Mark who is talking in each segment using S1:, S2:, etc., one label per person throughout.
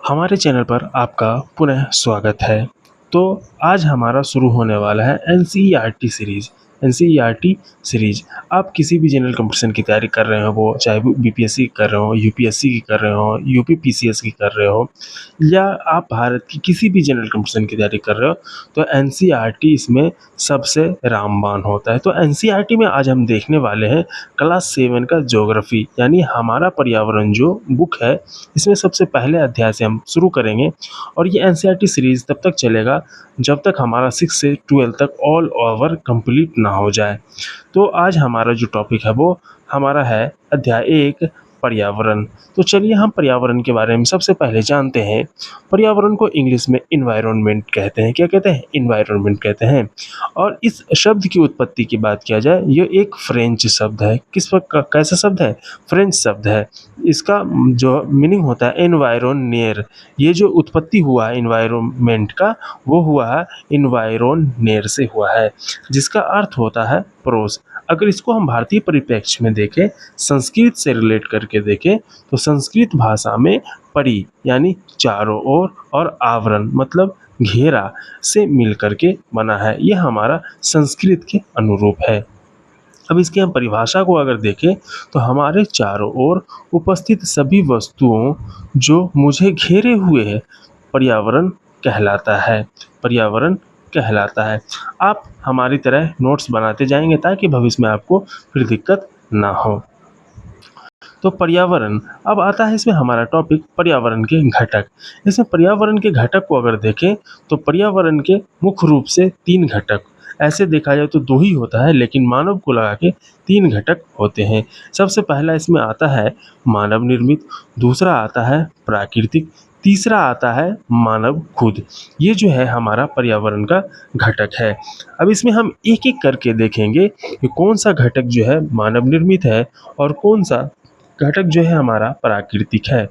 S1: हमारे चैनल पर आपका पुनः स्वागत है। तो आज हमारा शुरू होने वाला है एनसीईआरटी सीरीज़। एनसीईआरटी सीरीज़ आप किसी भी जनरल कॉम्पिटिशन की तैयारी कर रहे हो, वो चाहे वो बीपीएससी की कर रहे हो, यूपीएससी की कर रहे हो, यूपीपीसीएस की कर रहे हो या आप भारत की किसी भी जनरल कॉम्पिटिशन की तैयारी कर रहे हो, तो एनसीईआरटी इसमें सबसे रामबाण होता है। तो एनसीईआरटी में आज हम देखने वाले हैं क्लास 7 का ज्योग्राफी यानी हमारा पर्यावरण जो बुक है, इसमें सबसे पहले अध्याय से हम शुरू करेंगे और ये एनसीईआरटी सीरीज़ तब तक चलेगा जब तक हमारा 6 से 12 तक ऑल ओवर कंप्लीट ना हो जाए। तो आज हमारा जो टॉपिक है वो हमारा है अध्याय 1 पर्यावरण। तो चलिए हम पर्यावरण के बारे में सबसे पहले जानते हैं। पर्यावरण को इंग्लिश में एनवायरनमेंट कहते हैं। क्या कहते हैं? एनवायरनमेंट कहते हैं। और इस शब्द की उत्पत्ति की बात किया जाए, ये एक फ्रेंच शब्द है। कैसा शब्द है? फ्रेंच शब्द है। इसका जो मीनिंग होता है एनवायरोनियर। ये जो उत्पत्ति हुआ है एनवायरनमेंट का, वो हुआ है एनवायरोनियर से हुआ है, जिसका अर्थ होता है पड़ोस। अगर इसको हम भारतीय परिप्रेक्ष्य में देखें, संस्कृत से रिलेट करके देखें, तो संस्कृत भाषा में परि यानी चारों ओर और आवरण मतलब घेरा से मिल करके बना है। यह हमारा संस्कृत के अनुरूप है। अब इसकी हम परिभाषा को अगर देखें, तो हमारे चारों ओर उपस्थित सभी वस्तुओं जो मुझे घेरे हुए है, पर्यावरण कहलाता है। पर्यावरण कहलाता है। आप हमारी तरह नोट्स बनाते जाएंगे ताकि भविष्य में आपको फिर दिक्कत ना हो। तो पर्यावरण, अब आता है इसमें हमारा टॉपिक पर्यावरण के घटक। इसमें पर्यावरण के घटक को अगर देखें, तो पर्यावरण के मुख्य रूप से 3 घटक, ऐसे देखा जाए तो 2 ही होता है, लेकिन मानव को लगा के 3 घटक होते हैं। सबसे पहला इसमें आता है मानव निर्मित, दूसरा आता है प्राकृतिक, तीसरा आता है मानव खुद। ये जो है हमारा पर्यावरण का घटक है। अब इसमें हम एक एक करके देखेंगे कि कौन सा घटक जो है मानव निर्मित है और कौन सा घटक जो है हमारा प्राकृतिक है,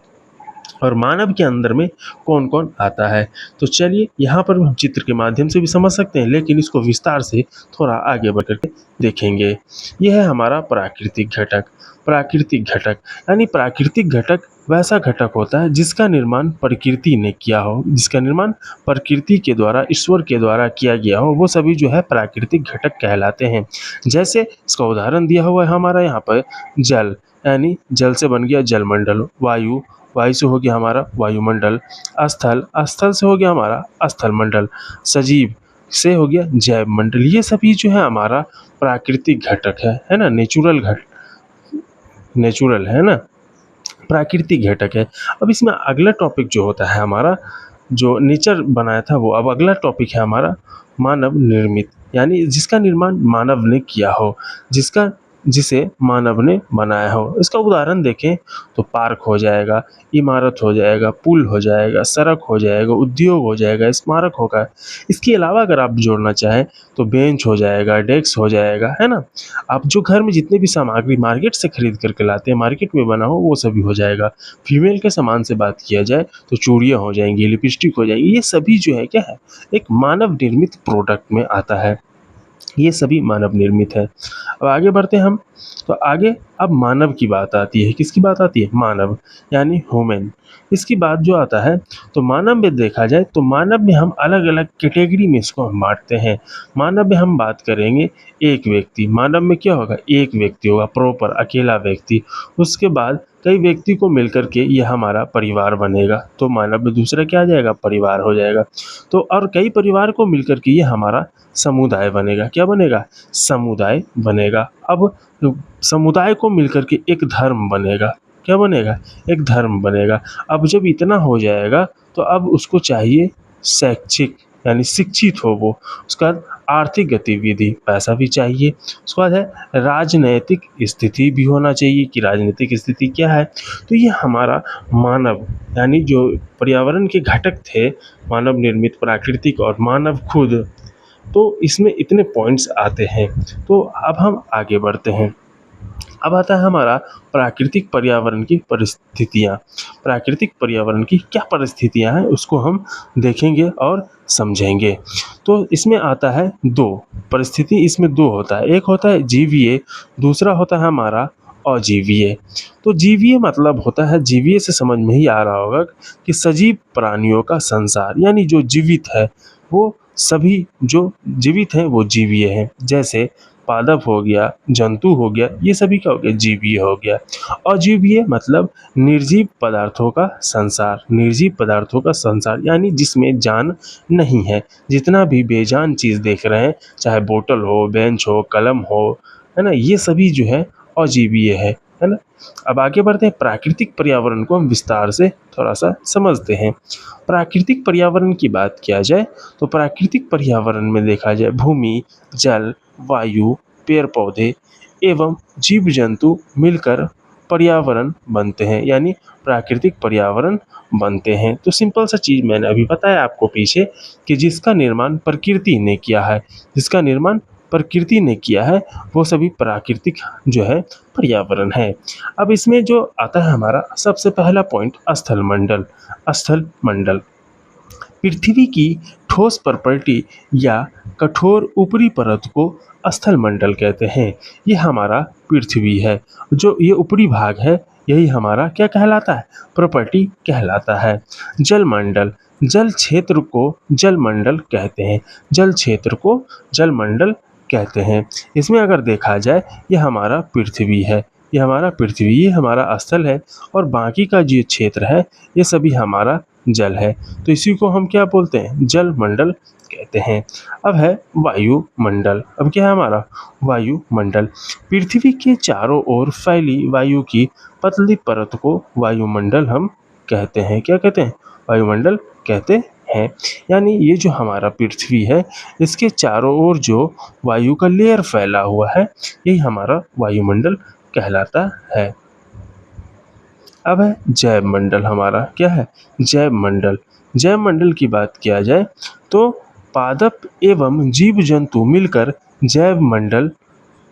S1: और मानव के अंदर में कौन कौन आता है। तो चलिए यहाँ पर हम चित्र के माध्यम से भी समझ सकते हैं, लेकिन इसको विस्तार से थोड़ा आगे बढ़ करके देखेंगे। यह है हमारा प्राकृतिक घटक। प्राकृतिक घटक यानी प्राकृतिक घटक वैसा घटक होता है जिसका निर्माण प्रकृति ने किया हो, जिसका निर्माण प्रकृति के द्वारा, ईश्वर के द्वारा किया गया हो, वो सभी जो है प्राकृतिक घटक कहलाते हैं। जैसे इसका उदाहरण दिया हुआ है हमारा यहाँ पर जल, यानी जल से बन गया जलमंडल, वायु, वायु से हो गया हमारा वायुमंडल, स्थल, स्थल से हो गया हमारा स्थल मंडल, सजीव से हो गया जैव मंडल। ये सभी जो है हमारा प्राकृतिक घटक है ना, नेचुरल है ना, प्राकृतिक घटक है। अब इसमें अगला टॉपिक जो होता है हमारा, जो नेचर बनाया था वो, अब अगला टॉपिक है हमारा मानव निर्मित, यानी जिसका निर्माण मानव ने किया हो, जिसे मानव ने बनाया हो। इसका उदाहरण देखें तो पार्क हो जाएगा, इमारत हो जाएगा, पुल हो जाएगा, सड़क हो जाएगा, उद्योग हो जाएगा, स्मारक होगा। इसके अलावा अगर आप जोड़ना चाहें तो बेंच हो जाएगा, डेस्क हो जाएगा, है ना। आप जो घर में जितने भी सामग्री मार्केट से खरीद करके लाते हैं, मार्केट में बना हो, वो सभी हो जाएगा। फीमेल के सामान से बात किया जाए तो चूड़ियाँ हो जाएंगी, लिपस्टिक हो जाएगी। ये सभी जो है क्या है, एक मानव निर्मित प्रोडक्ट में आता है। ये सभी मानव निर्मित है। अब आगे बढ़ते हैं हम, तो आगे अब मानव की बात आती है। किसकी बात आती है? मानव यानी ह्यूमन। इसकी बात जो आता है, तो मानव में देखा जाए तो मानव में हम अलग अलग कैटेगरी में इसको हम बांटते हैं। मानव में हम बात करेंगे एक व्यक्ति, मानव में क्या होगा? एक व्यक्ति होगा, प्रॉपर अकेला व्यक्ति। उसके बाद कई व्यक्ति को मिलकर के ये हमारा परिवार बनेगा, तो मानव में दूसरा क्या आ जाएगा? परिवार हो जाएगा। तो और कई परिवार को मिलकर के ये हमारा समुदाय बनेगा। क्या बनेगा? समुदाय बनेगा। अब समुदाय को मिलकर के एक धर्म बनेगा। क्या बनेगा? एक धर्म बनेगा। अब जब इतना हो जाएगा, तो अब उसको चाहिए शैक्षिक, यानी शिक्षित हो वो। उसके बाद आर्थिक गतिविधि, पैसा भी चाहिए। उसके बाद है राजनैतिक स्थिति भी होना चाहिए कि राजनीतिक स्थिति क्या है। तो ये हमारा मानव, यानी जो पर्यावरण के घटक थे, मानव निर्मित, प्राकृतिक और मानव खुद, तो इसमें इतने पॉइंट्स आते हैं। तो अब हम आगे बढ़ते हैं। अब आता है हमारा प्राकृतिक पर्यावरण की परिस्थितियाँ। प्राकृतिक पर्यावरण की क्या परिस्थितियाँ हैं, उसको हम देखेंगे और समझेंगे। तो इसमें आता है 2 परिस्थिति, इसमें 2 होता है। एक होता है जीवीय, दूसरा होता है हमारा अजीवीय। तो जीवीय मतलब होता है, जीवीय से समझ में ही आ रहा होगा कि सजीव प्राणियों का संसार, यानी जो जीवित है वो सभी जो जीवित हैं वो जीवीय हैं। जैसे पादप हो गया, जंतु हो गया, ये सभी क्या हो गया, जीवीय हो गया। अजीवीय मतलब निर्जीव पदार्थों का संसार, निर्जीव पदार्थों का संसार यानी जिसमें जान नहीं है। जितना भी बेजान चीज़ देख रहे हैं, चाहे बोतल हो, बेंच हो, कलम हो, है ना, ये सभी जो है अजीवीय है ना। अब आगे बढ़ते हैं, प्राकृतिक पर्यावरण को हम विस्तार से थोड़ा सा समझते हैं। प्राकृतिक पर्यावरण की बात किया जाए तो प्राकृतिक पर्यावरण में देखा जाए भूमि, जल, वायु, पेड़ पौधे एवं जीव जंतु मिलकर पर्यावरण बनते हैं, यानी प्राकृतिक पर्यावरण बनते हैं। तो सिंपल सा चीज़ मैंने अभी बताया आपको पीछे कि जिसका निर्माण प्रकृति ने किया है, जिसका निर्माण प्रकृति ने किया है वो सभी प्राकृतिक जो है पर्यावरण है। अब इसमें जो आता है हमारा सबसे पहला पॉइंट, स्थल मंडल। स्थल मंडल पृथ्वी की ठोस प्रॉपर्टी या कठोर ऊपरी परत को स्थल मंडल कहते हैं। ये हमारा पृथ्वी है, जो ये ऊपरी भाग है यही हमारा क्या कहलाता है, प्रॉपर्टी कहलाता है। जल मंडल, जल क्षेत्र को जल मंडल कहते हैं, जल क्षेत्र को जल मंडल कहते हैं। इसमें अगर देखा जाए ये हमारा पृथ्वी है, ये हमारा पृथ्वी, ये हमारा स्थल है और बाकी का जो क्षेत्र है ये सभी हमारा जल है। तो इसी को हम क्या बोलते हैं, जल मंडल कहते हैं। अब है वायुमंडल। अब क्या है हमारा वायुमंडल, पृथ्वी के चारों ओर फैली वायु की पतली परत को वायुमंडल हम कहते हैं। क्या कहते हैं, वायुमंडल कहते हैं। यानी ये जो हमारा पृथ्वी है इसके चारों ओर जो वायु का लेयर फैला हुआ है यही हमारा वायुमंडल कहलाता है। अब है जैव मंडल। हमारा क्या है, जैव मंडल। जैव मंडल की बात किया जाए तो पादप एवं जीव जंतु मिलकर जैव मंडल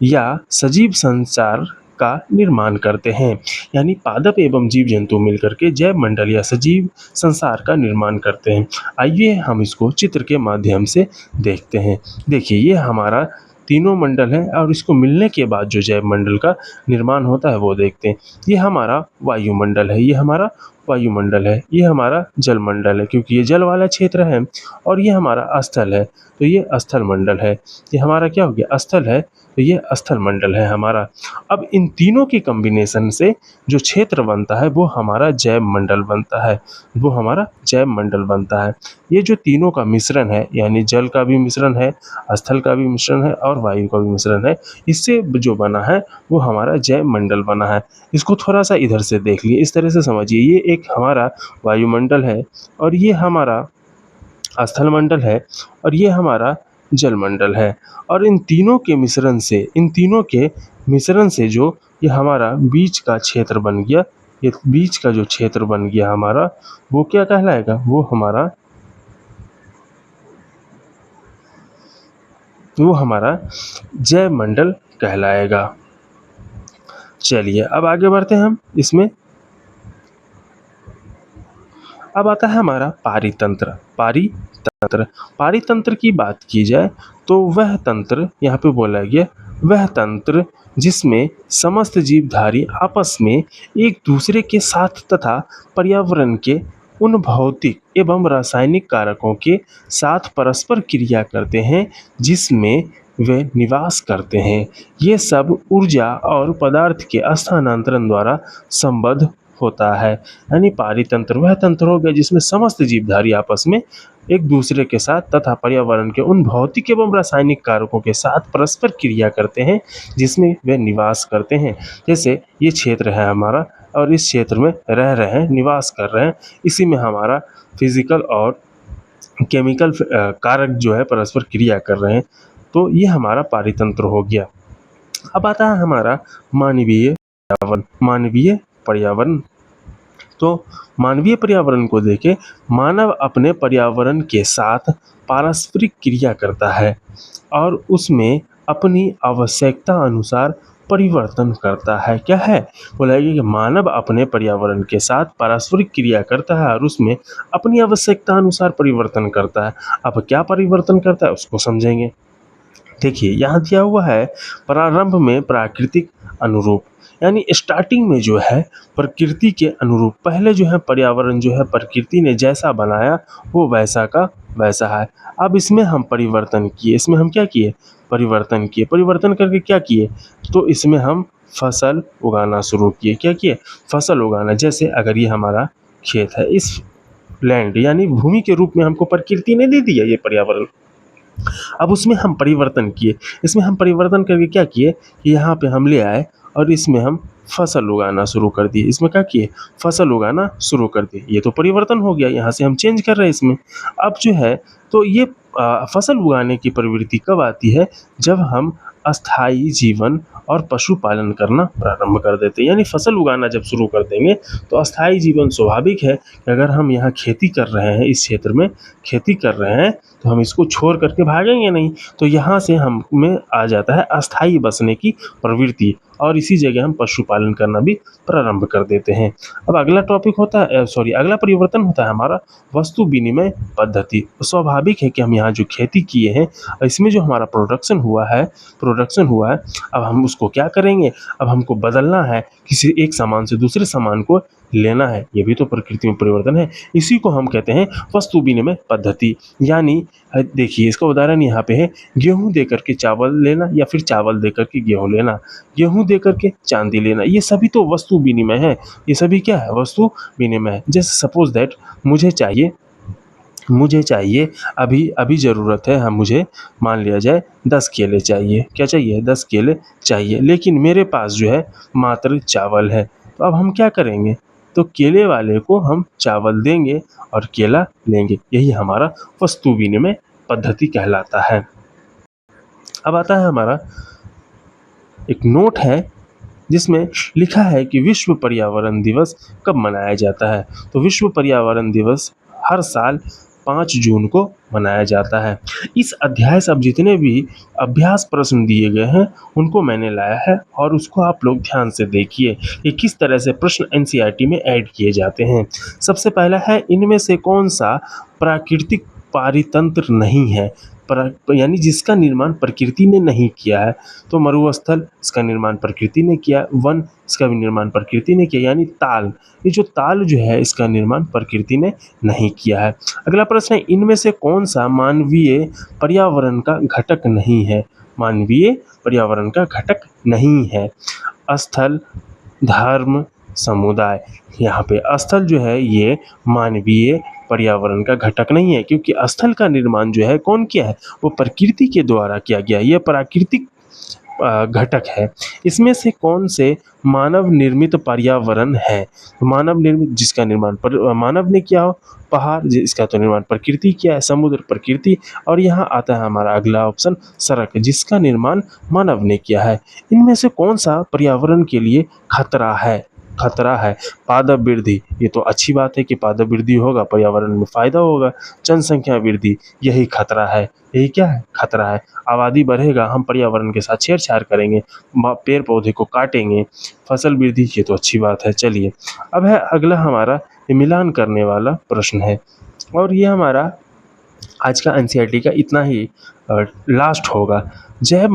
S1: या सजीव संसार का निर्माण करते हैं। यानी पादप एवं जीव जंतु मिलकर के जैव मंडल या सजीव संसार का निर्माण करते हैं। आइए हम इसको चित्र के माध्यम से देखते हैं। देखिए ये हमारा तीनों मंडल है और इसको मिलने के बाद जो जैव मंडल का निर्माण होता है वो देखते हैं। ये हमारा वायुमंडल है, ये हमारा वायुमंडल है, ये हमारा जलमंडल है क्योंकि ये जल वाला क्षेत्र है, और ये हमारा स्थल है तो ये स्थल मंडल है। ये हमारा क्या हो गया, स्थल है तो ये स्थल मंडल है हमारा। अब इन तीनों के कॉम्बिनेशन से जो क्षेत्र बनता है वो हमारा जैव मंडल बनता है, वो हमारा जैव मंडल बनता है। ये जो तीनों का मिश्रण है, यानी जल का भी मिश्रण है, स्थल का भी मिश्रण है और वायु का भी मिश्रण है, इससे जो बना है वो हमारा जैव मंडल बना है। इसको थोड़ा सा इधर से देख लिए, इस तरह से समझिए, ये एक हमारा वायुमंडल है और ये हमारा स्थल मंडल है और ये हमारा जलमंडल है। और इन तीनों के मिश्रण से, इन तीनों के मिश्रण से जो ये हमारा बीच का क्षेत्र बन गया, ये बीच का जो क्षेत्र बन गया हमारा, वो क्या कहलाएगा, वो हमारा जैव मंडल कहलाएगा। चलिए अब आगे बढ़ते हैं हम इसमें। अब आता है हमारा पारितंत्र। पारितंत्र, पारितंत्र की बात की जाए तो वह तंत्र, यहाँ पे बोला गया वह तंत्र जिसमें समस्त जीवधारी आपस में एक दूसरे के साथ तथा पर्यावरण के उन भौतिक एवं रासायनिक कारकों के साथ परस्पर क्रिया करते हैं जिसमें वे निवास करते हैं। ये सब ऊर्जा और पदार्थ के स्थानांतरण द्वारा संबद्ध होता है। यानी पारितंत्र वह तंत्र हो गया जिसमें समस्त जीवधारी आपस में एक दूसरे के साथ तथा पर्यावरण के उन भौतिक एवं रासायनिक कारकों के साथ परस्पर क्रिया करते हैं जिसमें वे निवास करते हैं। जैसे ये क्षेत्र है हमारा और इस क्षेत्र में रह रहे हैं, निवास कर रहे हैं, इसी में हमारा फिजिकल और केमिकल कारक जो है परस्पर क्रिया कर रहे हैं, तो ये हमारा पारितंत्र हो गया। अब आता है हमारा मानवीय पर्यावरण। मानवीय पर्यावरण, तो मानवीय पर्यावरण को देखें, मानव अपने पर्यावरण के साथ पारस्परिक क्रिया करता है और उसमें अपनी आवश्यकता अनुसार परिवर्तन करता है। क्या है, बोला कि मानव अपने पर्यावरण के साथ पारस्परिक क्रिया करता है और उसमें अपनी आवश्यकता अनुसार परिवर्तन करता है। अब क्या परिवर्तन करता है उसको समझेंगे। देखिए यहाँ दिया हुआ है, प्रारंभ में प्राकृतिक अनुरूप, यानी स्टार्टिंग में जो है प्रकृति के अनुरूप, पहले जो है पर्यावरण जो है प्रकृति ने जैसा बनाया वो वैसा का वैसा है। अब इसमें हम परिवर्तन किए, इसमें हम क्या किए, परिवर्तन किए। परिवर्तन करके क्या किए, तो इसमें हम फसल उगाना शुरू किए। क्या किए, फसल उगाना। जैसे अगर ये हमारा खेत है, इस लैंड यानी भूमि के रूप में हमको प्रकृति ने दे दिया ये पर्यावरण। अब उसमें हम परिवर्तन किए, इसमें हम परिवर्तन करके क्या किए कि यहाँ पे हम ले आए और इसमें हम फसल उगाना शुरू कर दिए। इसमें क्या किए, फसल उगाना शुरू कर दिए। ये तो परिवर्तन हो गया, यहाँ से हम चेंज कर रहे हैं इसमें। अब जो है तो ये फसल उगाने की प्रवृत्ति कब आती है, जब हम अस्थाई जीवन और पशुपालन करना प्रारंभ कर देते हैं। यानी फसल उगाना जब शुरू कर देंगे तो अस्थाई जीवन, स्वाभाविक है कि अगर हम यहाँ खेती कर रहे हैं, इस क्षेत्र में खेती कर रहे हैं, तो हम इसको छोड़ करके भागेंगे नहीं। तो यहाँ से हम में आ जाता है अस्थाई बसने की प्रवृत्ति, और इसी जगह हम पशुपालन करना भी प्रारंभ कर देते हैं। अब अगला टॉपिक होता है अगला परिवर्तन होता है हमारा वस्तु विनिमय पद्धति। स्वाभाविक है कि हम यहाँ जो खेती किए हैं, इसमें जो हमारा प्रोडक्शन हुआ है, अब हम उसको क्या करेंगे, अब हमको बदलना है, किसी एक सामान से दूसरे सामान को लेना है। ये भी तो प्रकृति में परिवर्तन है। इसी को हम कहते हैं वस्तु विनिमय पद्धति। यानी देखिए इसका उदाहरण यहाँ पे है, गेहूं दे करके चावल लेना या फिर चावल दे करके गेहूं लेना, गेहूं दे करके चांदी लेना, ये सभी तो वस्तु विनिमय है। ये सभी क्या है, वस्तु विनिमय है। जैसे सपोज दैट मुझे चाहिए अभी अभी ज़रूरत है, हम मुझे मान लिया जाए 10 केले चाहिए। क्या चाहिए, 10 केले चाहिए, लेकिन मेरे पास जो है मात्र चावल है। तो अब हम क्या करेंगे, तो केले वाले को हम चावल देंगे और केला लेंगे। यही हमारा वस्तु विनिमय पद्धति कहलाता है। अब आता है हमारा एक नोट है जिसमें लिखा है कि विश्व पर्यावरण दिवस कब मनाया जाता है। तो विश्व पर्यावरण दिवस हर साल 5 जून को मनाया जाता है। इस अध्याय से अब जितने भी अभ्यास प्रश्न दिए गए हैं उनको मैंने लाया है, और उसको आप लोग ध्यान से देखिए कि किस तरह से प्रश्न एनसीईआरटी में ऐड किए जाते हैं। सबसे पहला है, इनमें से कौन सा प्राकृतिक पारितंत्र नहीं है, यानी जिसका निर्माण प्रकृति ने नहीं किया है। तो मरुस्थल, इसका निर्माण प्रकृति ने किया। वन, इसका भी निर्माण प्रकृति ने किया। यानी ताल, ये जो ताल जो है इसका निर्माण प्रकृति ने नहीं किया है। अगला प्रश्न है, इनमें से कौन सा मानवीय पर्यावरण का घटक नहीं है। मानवीय पर्यावरण का घटक नहीं है। स्थल, धर्म, समुदाय। यहाँ पे स्थल जो है ये मानवीय पर्यावरण का घटक नहीं है, क्योंकि स्थल का निर्माण जो है कौन किया है, वो प्रकृति के द्वारा किया गया। ये प्राकृतिक घटक है। इसमें से कौन से मानव निर्मित पर्यावरण है। मानव निर्मित, जिसका निर्माण मानव ने किया हो, पहाड़, जिसका तो निर्माण प्रकृति किया है, समुद्र प्रकृति, और यहाँ आता है हमारा अगला ऑप्शन सड़क, जिसका निर्माण मानव ने किया है। इनमें से कौन सा पर्यावरण के लिए खतरा है, पादप वृद्धि। ये तो अच्छी बात है कि पादप वृद्धि होगा, पर्यावरण में फायदा होगा। जनसंख्या वृद्धि, यही खतरा है। यही क्या है, खतरा है। आबादी बढ़ेगा, हम पर्यावरण के साथ छेड़छाड़ करेंगे, पेड़ पौधे को काटेंगे। फसल वृद्धि, ये तो अच्छी बात है। चलिए अब है अगला हमारा ये मिलान करने वाला प्रश्न है, और ये हमारा आज का एनसीईआरटी का इतना ही लास्ट होगा। जैव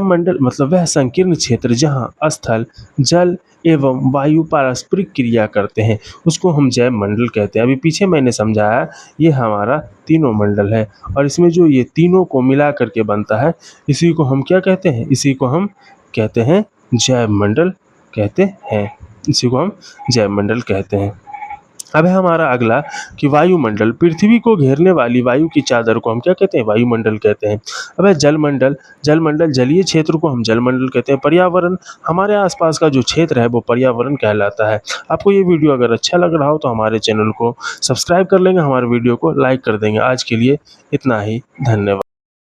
S1: मंडल मतलब वह संकीर्ण क्षेत्र जहाँ स्थल, जल एवं वायु पारस्परिक क्रिया करते हैं, उसको हम जैव मंडल कहते हैं। अभी पीछे मैंने समझाया, ये हमारा तीनों मंडल है, और इसमें जो ये तीनों को मिला करके बनता है, इसी को हम क्या कहते हैं, इसी को हम कहते हैं जैव मंडल कहते हैं। इसी को हम जैव मंडल कहते हैं। अब है हमारा अगला कि वायुमंडल, पृथ्वी को घेरने वाली वायु की चादर को हम क्या कहते हैं, वायुमंडल कहते हैं। अब है जलमंडल, जलीय क्षेत्र को हम जलमंडल कहते हैं। पर्यावरण, हमारे आसपास का जो क्षेत्र है वो पर्यावरण कहलाता है। आपको ये वीडियो अगर अच्छा लग रहा हो तो हमारे चैनल को सब्सक्राइब कर लेंगे, हमारे वीडियो को लाइक कर देंगे। आज के लिए इतना ही, धन्यवाद।